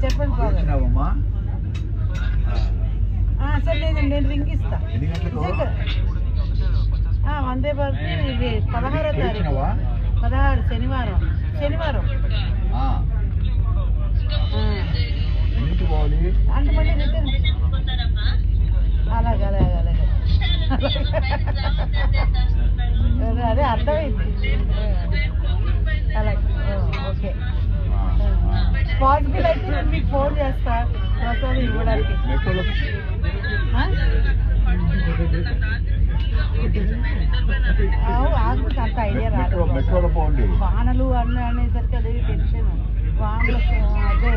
చెప్పండి సరే లేదండి నేను రింగ్ ఇస్తా వందే భారత్ ఇది 16వ తారీఖు 16 శనివారం అంటే మళ్ళీ రిటర్న్ అలాగే అదే అర్థమైంది అలాగే ఓకే పాసిబుల్ అయితే నేను మీకు ఫోన్ చేస్తా ప్రసాదం ఇవ్వడానికి ఆగుతుంది అంత ఐడియా రాదు వానలు అనేసరికి అదే టెన్షన్ వానలు అదే